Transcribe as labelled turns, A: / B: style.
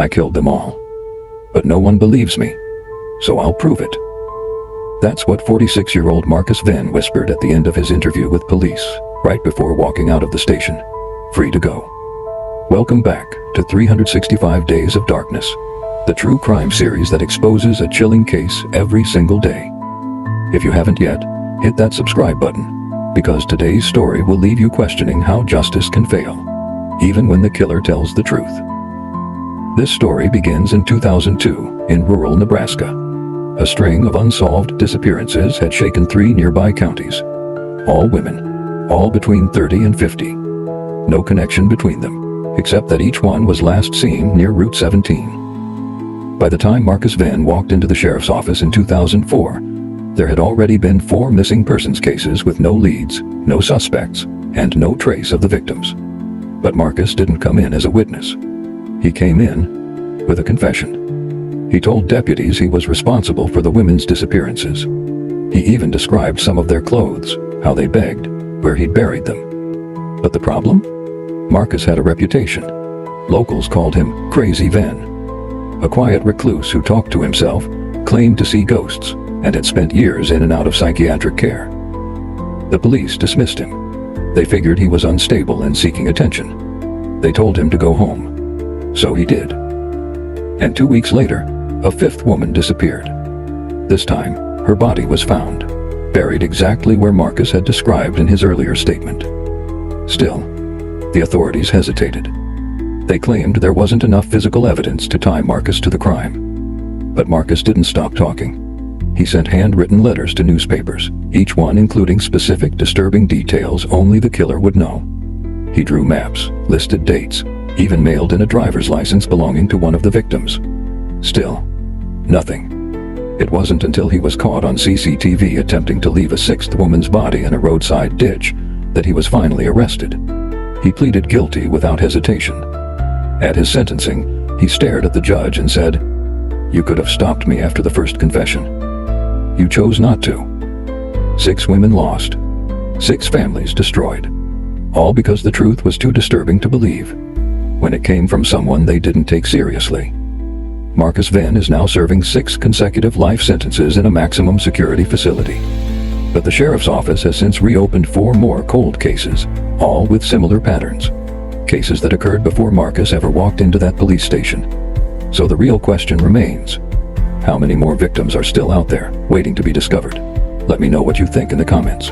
A: I killed them all. But no one believes me, so I'll prove it." That's what 46-year-old Marcus Venn whispered at the end of his interview with police, right before walking out of the station, free to go. Welcome back to 365 Days of Darkness, the true crime series that exposes a chilling case every single day. If you haven't yet, hit that subscribe button, because today's story will leave you questioning how justice can fail, even when the killer tells the truth. This story begins in 2002 in rural Nebraska. A string of unsolved disappearances had shaken 3 nearby counties. All women, all between 30 and 50. No connection between them, except that each one was last seen near Route 17. By the time Marcus Venn walked into the sheriff's office in 2004, there had already been 4 missing persons cases with no leads, no suspects, and no trace of the victims. But Marcus didn't come in as a witness. He came in with a confession. He told deputies he was responsible for the women's disappearances. He even described some of their clothes, how they begged, where he'd buried them. But the problem? Marcus had a reputation. Locals called him Crazy Venn. A quiet recluse who talked to himself, claimed to see ghosts, and had spent years in and out of psychiatric care. The police dismissed him. They figured he was unstable and seeking attention. They told him to go home. So he did. And 2 weeks later, a 5th woman disappeared. This time, her body was found, buried exactly where Marcus had described in his earlier statement. Still, the authorities hesitated. They claimed there wasn't enough physical evidence to tie Marcus to the crime. But Marcus didn't stop talking. He sent handwritten letters to newspapers, each one including specific disturbing details only the killer would know. He drew maps, listed dates, even mailed in a driver's license belonging to one of the victims. Still, nothing. It wasn't until he was caught on CCTV attempting to leave a 6th woman's body in a roadside ditch that he was finally arrested. He pleaded guilty without hesitation. At his sentencing, he stared at the judge and said, "You could have stopped me after the first confession. You chose not to. 6 women lost, 6 families destroyed, all because the truth was too disturbing to believe, when it came from someone they didn't take seriously." Marcus Venn is now serving 6 consecutive life sentences in a maximum security facility. But the sheriff's office has since reopened 4 more cold cases, all with similar patterns. Cases that occurred before Marcus ever walked into that police station. So the real question remains, how many more victims are still out there, waiting to be discovered? Let me know what you think in the comments.